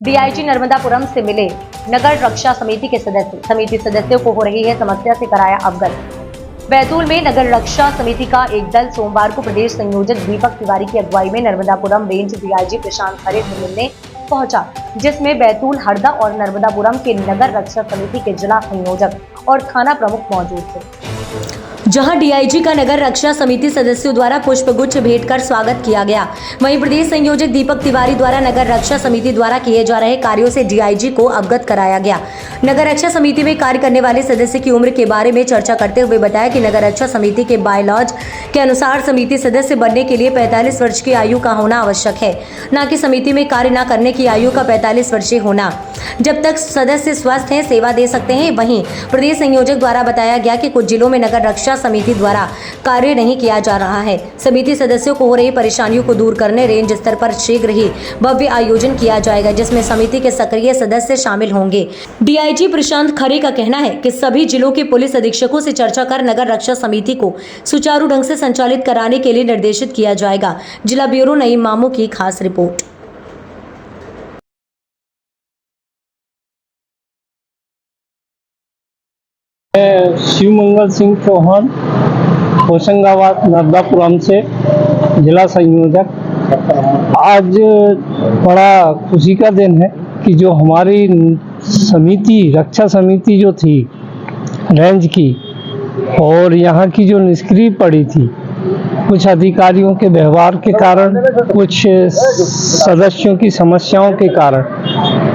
DIG Narmadapuram से मिले नगर रक्षा समिति के समिति सदस्यों को हो रही है समस्या से कराया अवगत। बैतूल में नगर रक्षा समिति का एक दल सोमवार को प्रदेश संयोजक दीपक तिवारी की अगुवाई में नर्मदापुरम रेंज डीआईजी प्रशांत खरे से मिलने पहुंचा, जिसमें बैतूल, हरदा और नर्मदापुरम के नगर रक्षा समिति के जिला संयोजक और थाना प्रमुख मौजूद थे, जहां डीआईजी का नगर रक्षा समिति सदस्यों द्वारा पुष्पगुच्छ भेंट कर स्वागत किया गया। वहीं प्रदेश संयोजक दीपक तिवारी द्वारा नगर रक्षा समिति द्वारा किए जा रहे कार्यों से डीआईजी को अवगत कराया गया। नगर रक्षा समिति में कार्य करने वाले सदस्य की उम्र के बारे में चर्चा करते हुए बताया कि नगर रक्षा समिति के बायलॉज के अनुसार समिति सदस्य बनने के लिए 45 वर्ष की आयु का होना आवश्यक है, न कि समिति में कार्य न करने की आयु का 45 वर्षीय होना। जब तक सदस्य स्वस्थ हैं, सेवा दे सकते हैं। वहीं प्रदेश संयोजक द्वारा बताया गया कि कुछ जिलों में नगर रक्षा समिति द्वारा कार्य नहीं किया जा रहा है। समिति सदस्यों को हो रही परेशानियों को दूर करने रेंज स्तर पर शीघ्र ही भव्य आयोजन किया जाएगा, जिसमें समिति के सक्रिय सदस्य शामिल होंगे। डीआईजी प्रशांत खरे का कहना है कि सभी जिलों के पुलिस अधीक्षकों से चर्चा कर नगर रक्षा समिति को सुचारू ढंग से संचालित कराने के लिए निर्देशित किया जाएगा। जिला ब्यूरो नईम मामू की खास रिपोर्ट। शिवमंगल सिंह चौहान, होशंगाबाद नर्मदापुरम से जिला संयोजक। आज बड़ा खुशी का दिन है कि जो हमारी समिति, रक्षा समिति जो थी रेंज की, और यहाँ की जो निष्क्रिय पड़ी थी कुछ अधिकारियों के व्यवहार के कारण, कुछ सदस्यों की समस्याओं के कारण,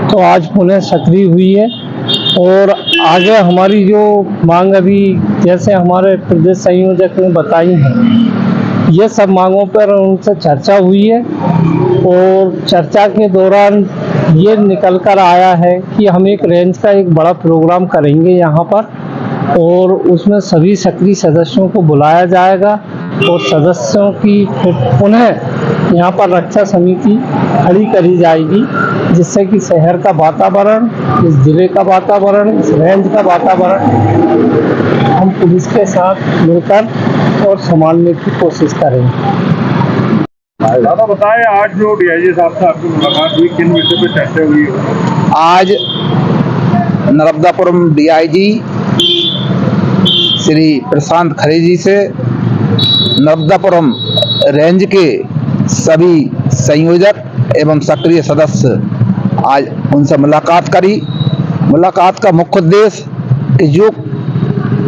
तो आज पुनः सक्रिय हुई है। और आगे हमारी जो मांग अभी जैसे हमारे प्रदेश संयोजक ने बताई हैं, ये सब मांगों पर उनसे चर्चा हुई है और चर्चा के दौरान ये निकल कर आया है कि हम एक रेंज का एक बड़ा प्रोग्राम करेंगे यहाँ पर, और उसमें सभी सक्रिय सदस्यों को बुलाया जाएगा और सदस्यों की फिर पुनः यहाँ पर रक्षा समिति खड़ी करी जाएगी, जिससे कि शहर का वातावरण, इस जिले का वातावरण, इस रेंज का वातावरण हम पुलिस के साथ मिलकर और संभालने की कोशिश करेंगे। दादा बताएं, आज जो डीआईजी साहब से आपकी मुलाकात हुई, किन विषय पर चर्चा हुई? आज नर्मदापुरम डीआईजी श्री प्रशांत खरे जी से नर्मदापुरम रेंज के सभी संयोजक एवं सक्रिय सदस्य आज उनसे मुलाकात करी। मुलाकात का मुख्य उद्देश्य कि जो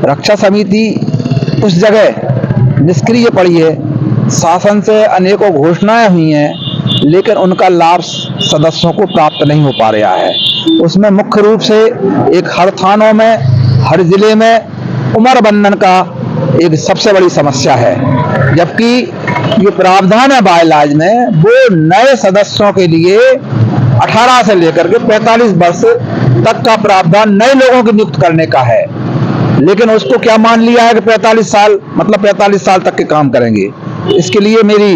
रक्षा समिति उस जगह निष्क्रिय पड़ी है, शासन से अनेकों घोषणाएं हुई हैं, लेकिन उनका लाभ सदस्यों को प्राप्त नहीं हो पा रहा है। उसमें मुख्य रूप से एक हर थानों में, हर जिले में उम्र बंधन का एक सबसे बड़ी समस्या है, जबकि ये प्रावधान है बायलॉज में, वो नए सदस्यों के लिए 18 से लेकर के 45 वर्ष तक का प्रावधान नए लोगों की नियुक्त करने का है, लेकिन उसको क्या मान लिया है कि 45 साल मतलब 45 साल तक के काम करेंगे। इसके लिए मेरी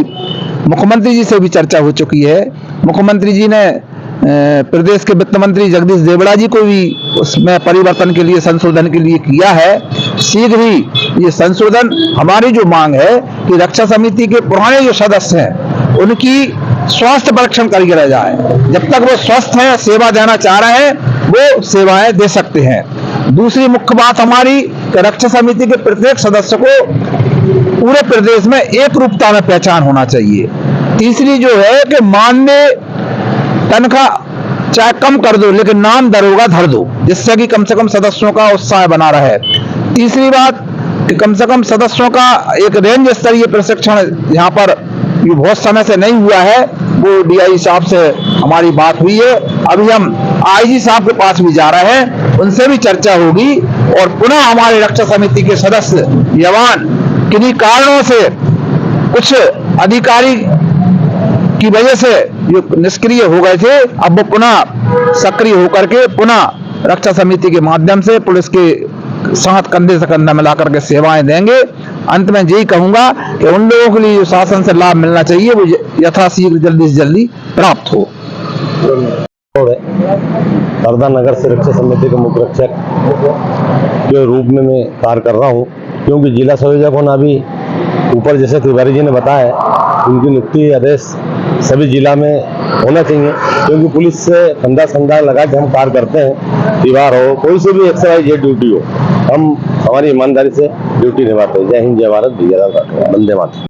मुख्यमंत्री जी से भी चर्चा हो चुकी है। मुख्यमंत्री जी ने प्रदेश के वित्त मंत्री जगदीश देवड़ा जी को भी उसमें परिवर्तन के लिए, संशोधन के लिए किया है। शीघ्र ही ये संशोधन, हमारी जो मांग है कि रक्षा समिति के पुराने जो सदस्य हैं उनकी स्वास्थ्य परीक्षण करके रह जाए। जब तक वो स्वस्थ हैं, सेवा देना चाह रहे हैं, वो सेवाएं दे सकते हैं। दूसरी मुख्य बात हमारी कि रक्षा समिति के प्रत्येक सदस्य को पूरे प्रदेश में एक रूपता में पहचान होना चाहिए। तीसरी जो है कि मानदेय तनख्वाह चाहे कम कर दो, लेकिन नाम दरोगा धर दो, जिससे कि कम से कम सदस्यों का उत्साह बना रहे। तीसरी बात कि कम से कम सदस्यों का एक रेंज स्तरीय प्रशिक्षण यहाँ पर ये बहुत समय से नहीं हुआ है, वो डीआईजी साहब से हमारी बात हुई है। अभी हम आईजी साहब के पास भी जा रहे हैं, उनसे भी चर्चा होगी और पुनः हमारे रक्षा समिति के सदस्य जवान किन्हीं कारणों से, कुछ अधिकारी की वजह से जो निष्क्रिय हो गए थे, अब वो पुनः सक्रिय होकर के पुनः रक्षा समिति के माध्यम से पुलिस के साथ कंधे से कंधा मिलाकर के सेवाएं देंगे। अंत में यही कहूंगा कि उन लोगों के लिए जो शासन से लाभ मिलना चाहिए वो यथाशीघ्र जल्दी से जल्दी प्राप्त हो। हरदा नगर से रक्षा समिति के मुख्य रक्षक के रूप में मैं कार्य कर रहा हूँ, क्योंकि जिला संयोजक होना अभी ऊपर जैसे तिवारी जी ने बताया, उनकी नियुक्ति आदेश सभी जिला में होना चाहिए, क्योंकि पुलिस से कंधा संधा लगा के हम कार्य करते हैं। त्योहार हो, कोई से भी एक्सरसाइज ड्यूटी हो, हम हमारी ईमानदारी से ड्यूटी निभाते हैं। जय हिंद, जय भारत, वंदे मातरम।